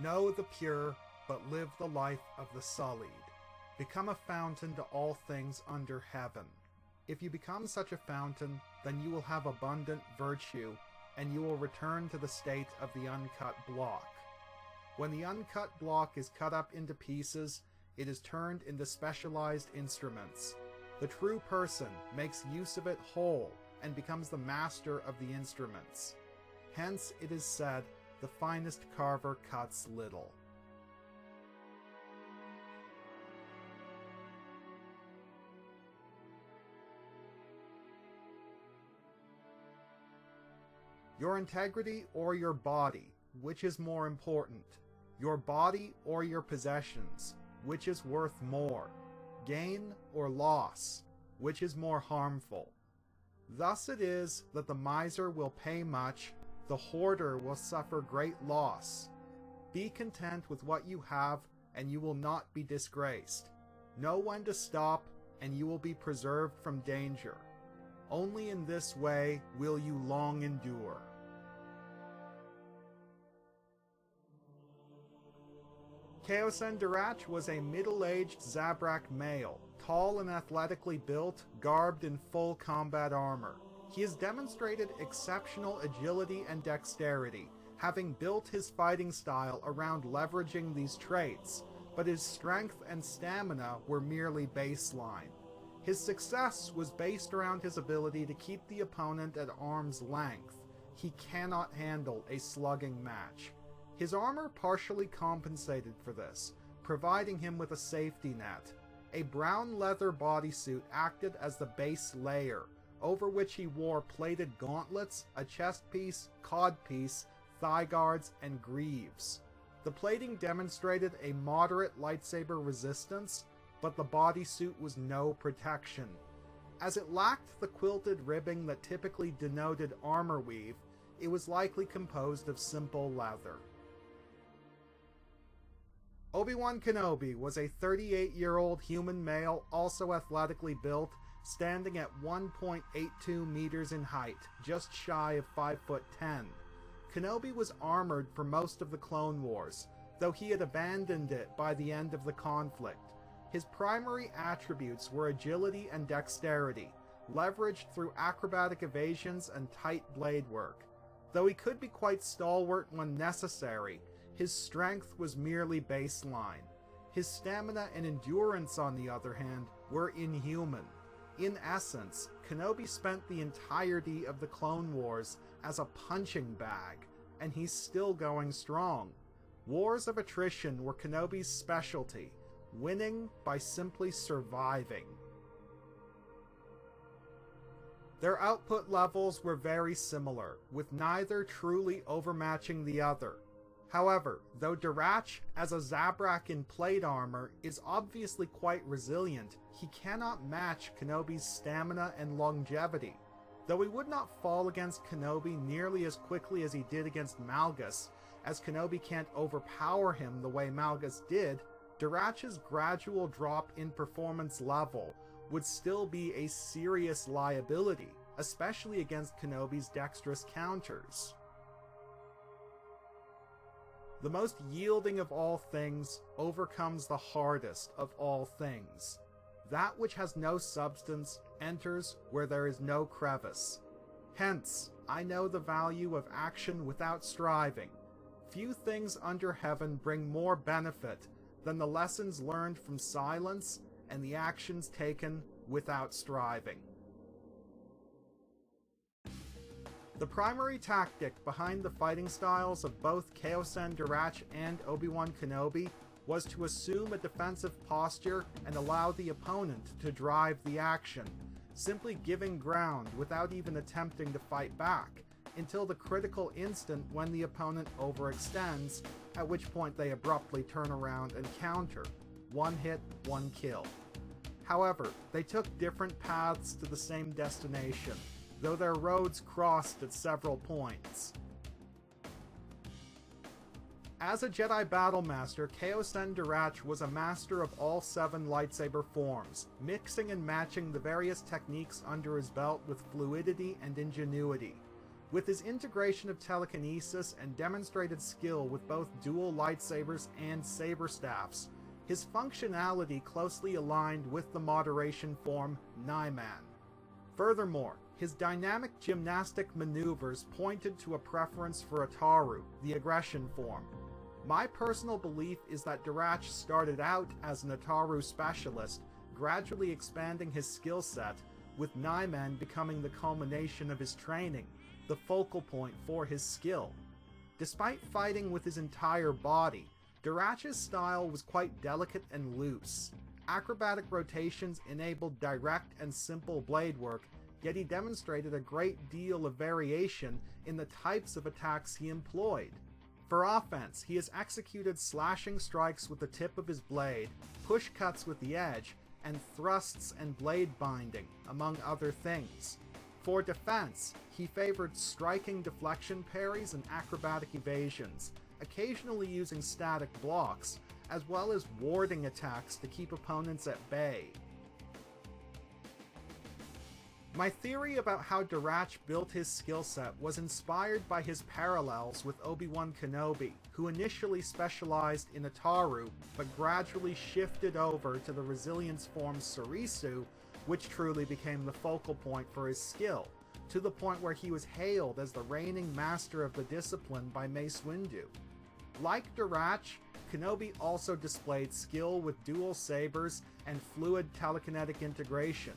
Know the pure, but live the life of the sullied. Become a fountain to all things under heaven. If you become such a fountain, then you will have abundant virtue, and you will return to the state of the uncut block. When the uncut block is cut up into pieces, it is turned into specialized instruments. The true person makes use of it whole, and becomes the master of the instruments. Hence it is said, the finest carver cuts little. Your integrity or your body, which is more important? Your body or your possessions, which is worth more? Gain or loss, which is more harmful? Thus it is that the miser will pay much, the hoarder will suffer great loss. Be content with what you have, and you will not be disgraced. Know when to stop, and you will be preserved from danger. Only in this way will you long endure. Kao Cen Darach was a middle-aged Zabrak male, tall and athletically built, garbed in full combat armor. He has demonstrated exceptional agility and dexterity, having built his fighting style around leveraging these traits, but his strength and stamina were merely baseline. His success was based around his ability to keep the opponent at arm's length. He cannot handle a slugging match. His armor partially compensated for this, providing him with a safety net. A brown leather bodysuit acted as the base layer, over which he wore plated gauntlets, a chest piece, codpiece, thigh guards, and greaves. The plating demonstrated a moderate lightsaber resistance, but the bodysuit was no protection. As it lacked the quilted ribbing that typically denoted armor weave, it was likely composed of simple leather. Obi-Wan Kenobi was a 38-year-old human male, also athletically built, standing at 1.82 meters in height, just shy of 5'10". Kenobi was armored for most of the Clone Wars, though he had abandoned it by the end of the conflict. His primary attributes were agility and dexterity, leveraged through acrobatic evasions and tight blade work. Though he could be quite stalwart when necessary, his strength was merely baseline. His stamina and endurance, on the other hand, were inhuman. In essence, Kenobi spent the entirety of the Clone Wars as a punching bag, and he's still going strong. Wars of attrition were Kenobi's specialty, winning by simply surviving. Their output levels were very similar, with neither truly overmatching the other. However, though Darach, as a Zabrak in plate armor, is obviously quite resilient, he cannot match Kenobi's stamina and longevity. Though he would not fall against Kenobi nearly as quickly as he did against Malgus, as Kenobi can't overpower him the way Malgus did, Darach's gradual drop in performance level would still be a serious liability, especially against Kenobi's dexterous counters. The most yielding of all things overcomes the hardest of all things. That which has no substance enters where there is no crevice. Hence, I know the value of action without striving. Few things under heaven bring more benefit than the lessons learned from silence and the actions taken without striving. The primary tactic behind the fighting styles of both Kao Cen Darach and Obi-Wan Kenobi was to assume a defensive posture and allow the opponent to drive the action, simply giving ground without even attempting to fight back, until the critical instant when the opponent overextends, at which point they abruptly turn around and counter. One hit, one kill. However, they took different paths to the same destination, though their roads crossed at several points. As a Jedi Battlemaster, Kao Cen Darach was a master of all 7 lightsaber forms, mixing and matching the various techniques under his belt with fluidity and ingenuity. With his integration of telekinesis and demonstrated skill with both dual lightsabers and saber staffs, his functionality closely aligned with the moderation form Naiman. Furthermore, his dynamic gymnastic maneuvers pointed to a preference for Ataru, the aggression form. My personal belief is that Darach started out as an Ataru specialist, gradually expanding his skill set, with Naiman becoming the culmination of his training, the focal point for his skill. Despite fighting with his entire body, Darach's style was quite delicate and loose. Acrobatic rotations enabled direct and simple blade work, yet he demonstrated a great deal of variation in the types of attacks he employed. For offense, he has executed slashing strikes with the tip of his blade, push cuts with the edge, and thrusts and blade binding, among other things. For defense, he favored striking deflection parries and acrobatic evasions, occasionally using static blocks, as well as warding attacks to keep opponents at bay. My theory about how Darach built his skill set was inspired by his parallels with Obi-Wan Kenobi, who initially specialized in Ataru, but gradually shifted over to the resilience form Surisu, which truly became the focal point for his skill, to the point where he was hailed as the reigning master of the discipline by Mace Windu. Like Darach, Kenobi also displayed skill with dual sabers and fluid telekinetic integration.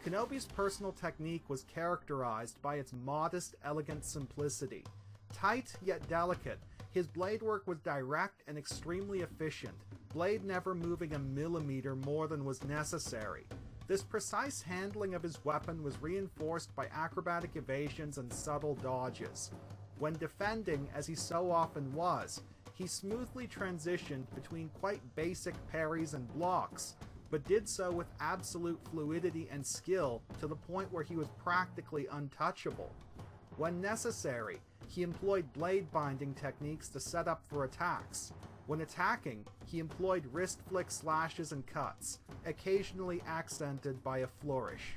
Kenobi's personal technique was characterized by its modest, elegant simplicity. Tight yet delicate, his blade work was direct and extremely efficient, blade never moving a millimeter more than was necessary. This precise handling of his weapon was reinforced by acrobatic evasions and subtle dodges. When defending, as he so often was, he smoothly transitioned between quite basic parries and blocks, but did so with absolute fluidity and skill to the point where he was practically untouchable. When necessary, he employed blade binding techniques to set up for attacks. When attacking, he employed wrist flick slashes and cuts, occasionally accented by a flourish.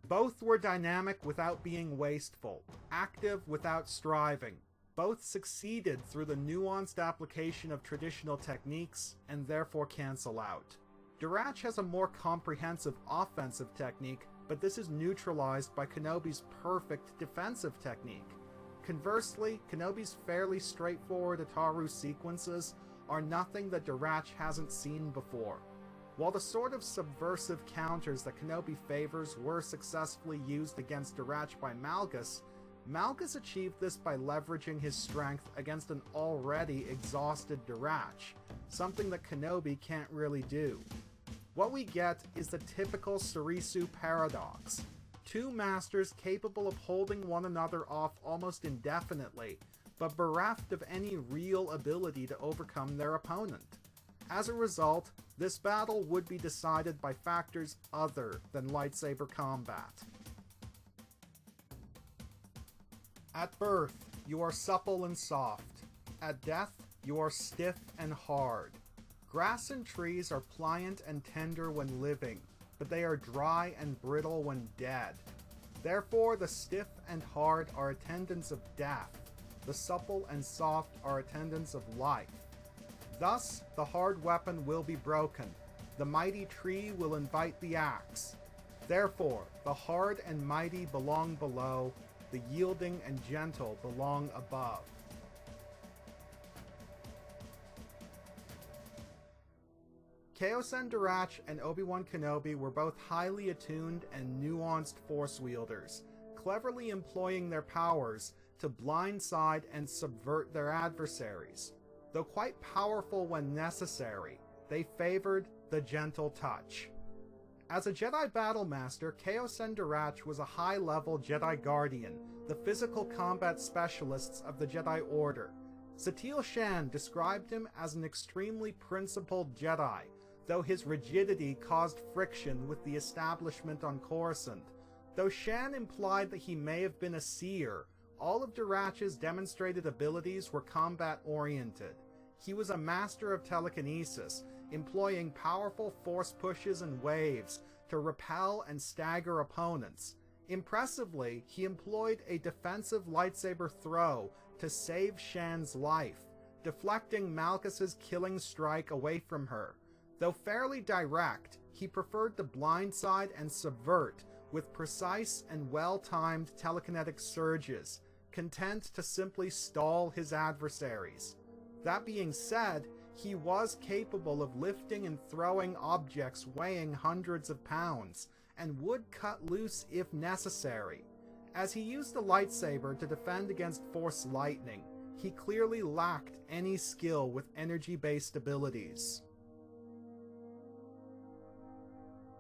Both were dynamic without being wasteful, active without striving. Both succeeded through the nuanced application of traditional techniques, and therefore cancel out. Darach has a more comprehensive offensive technique, but this is neutralized by Kenobi's perfect defensive technique. Conversely, Kenobi's fairly straightforward Ataru sequences are nothing that Darach hasn't seen before. While the sort of subversive counters that Kenobi favors were successfully used against Darach by Malgus, Malgus achieved this by leveraging his strength against an already exhausted Darach, something that Kenobi can't really do. What we get is the typical Surisu paradox. Two masters capable of holding one another off almost indefinitely, but bereft of any real ability to overcome their opponent. As a result, this battle would be decided by factors other than lightsaber combat. At birth, you are supple and soft. At death, you are stiff and hard. Grass and trees are pliant and tender when living, but they are dry and brittle when dead. Therefore, the stiff and hard are attendants of death. The supple and soft are attendants of life. Thus, the hard weapon will be broken. The mighty tree will invite the axe. Therefore, the hard and mighty belong below. The yielding and gentle belong above. Kao Cen Darach and Obi-Wan Kenobi were both highly attuned and nuanced Force wielders, cleverly employing their powers to blindside and subvert their adversaries. Though quite powerful when necessary, they favored the gentle touch. As a Jedi Battlemaster, Kao Cen Darach was a high-level Jedi Guardian, the physical combat specialists of the Jedi Order. Satele Shan described him as an extremely principled Jedi, though his rigidity caused friction with the establishment on Coruscant. Though Shan implied that he may have been a seer, all of Darach's demonstrated abilities were combat-oriented. He was a master of telekinesis, employing powerful force pushes and waves to repel and stagger opponents. Impressively, he employed a defensive lightsaber throw to save Shan's life, deflecting Malchus's killing strike away from her. Though fairly direct, he preferred to blindside and subvert with precise and well-timed telekinetic surges, content to simply stall his adversaries. That being said, he was capable of lifting and throwing objects weighing hundreds of pounds, and would cut loose if necessary. As he used the lightsaber to defend against Force lightning, he clearly lacked any skill with energy-based abilities.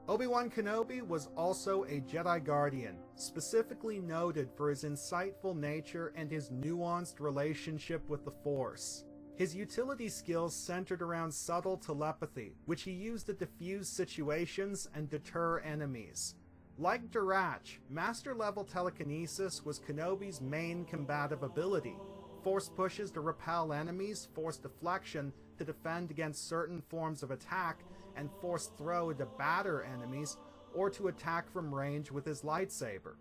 Obi-Wan Kenobi was also a Jedi Guardian, specifically noted for his insightful nature and his nuanced relationship with the Force. His utility skills centered around subtle telepathy, which he used to diffuse situations and deter enemies. Like Darach, Master-level telekinesis was Kenobi's main combative ability. Force pushes to repel enemies, Force deflection to defend against certain forms of attack, and Force throw to batter enemies, or to attack from range with his lightsaber.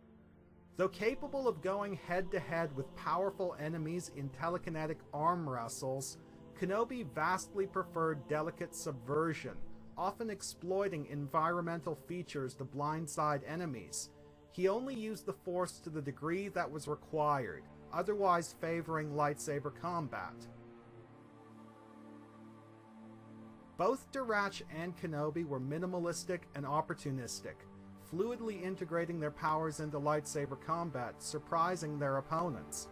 Though capable of going head-to-head with powerful enemies in telekinetic arm wrestles, Kenobi vastly preferred delicate subversion, often exploiting environmental features to blindside enemies. He only used the Force to the degree that was required, otherwise favoring lightsaber combat. Both Darach and Kenobi were minimalistic and opportunistic, fluidly integrating their powers into lightsaber combat, surprising their opponents.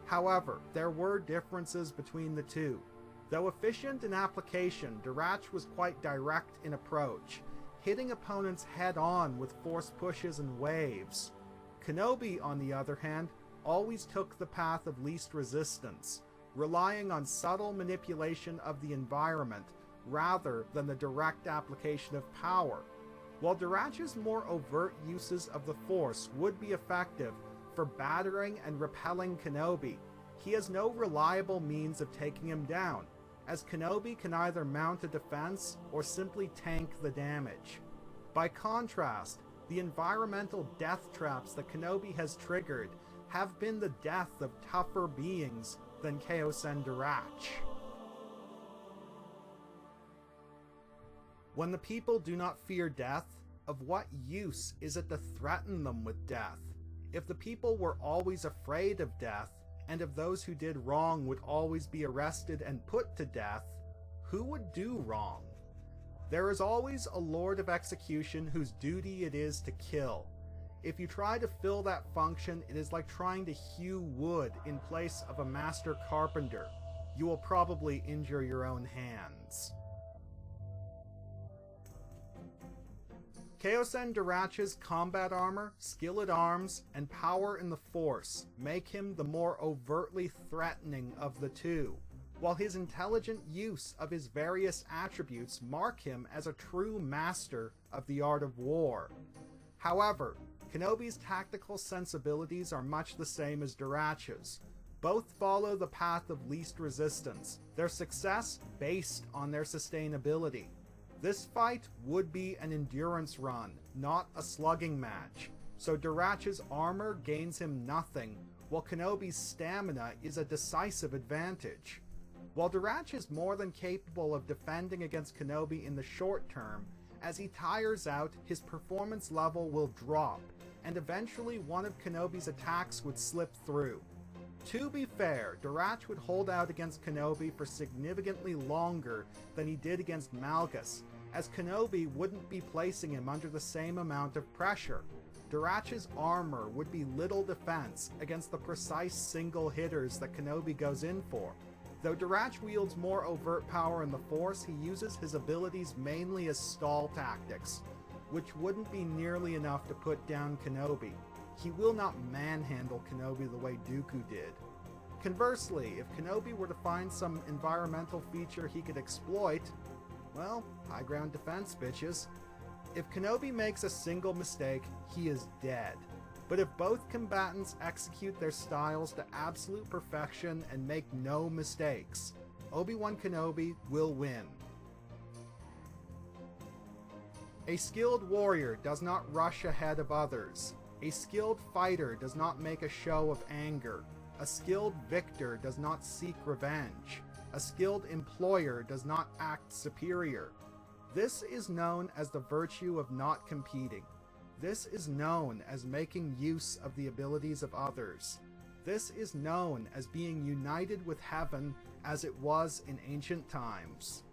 However, there were differences between the two. Though efficient in application, Darach was quite direct in approach, hitting opponents head-on with Force pushes and waves. Kenobi, on the other hand, always took the path of least resistance, relying on subtle manipulation of the environment rather than the direct application of power. While Darach's more overt uses of the Force would be effective for battering and repelling Kenobi, he has no reliable means of taking him down, as Kenobi can either mount a defense or simply tank the damage. By contrast, the environmental death traps that Kenobi has triggered have been the death of tougher beings than Kao Cen Darach. When the people do not fear death, of what use is it to threaten them with death? If the people were always afraid of death, and if those who did wrong would always be arrested and put to death, who would do wrong? There is always a Lord of Execution whose duty it is to kill. If you try to fill that function, it is like trying to hew wood in place of a master carpenter. You will probably injure your own hands. Kao Cen Darach's combat armor, skill at arms, and power in the Force make him the more overtly threatening of the two, while his intelligent use of his various attributes mark him as a true master of the art of war. However, Kenobi's tactical sensibilities are much the same as Darach's. Both follow the path of least resistance, their success based on their sustainability. This fight would be an endurance run, not a slugging match, so Darach's armor gains him nothing, while Kenobi's stamina is a decisive advantage. While Darach is more than capable of defending against Kenobi in the short term, as he tires out, his performance level will drop, and eventually one of Kenobi's attacks would slip through. To be fair, Darach would hold out against Kenobi for significantly longer than he did against Malchus, as Kenobi wouldn't be placing him under the same amount of pressure. Darach's armor would be little defense against the precise single hitters that Kenobi goes in for. Though Darach wields more overt power in the Force, he uses his abilities mainly as stall tactics, which wouldn't be nearly enough to put down Kenobi. He will not manhandle Kenobi the way Dooku did. Conversely, if Kenobi were to find some environmental feature he could exploit, well, high ground defense, bitches. If Kenobi makes a single mistake, he is dead. But if both combatants execute their styles to absolute perfection and make no mistakes, Obi-Wan Kenobi will win. A skilled warrior does not rush ahead of others. A skilled fighter does not make a show of anger. A skilled victor does not seek revenge. A skilled employer does not act superior. This is known as the virtue of not competing. This is known as making use of the abilities of others. This is known as being united with heaven as it was in ancient times.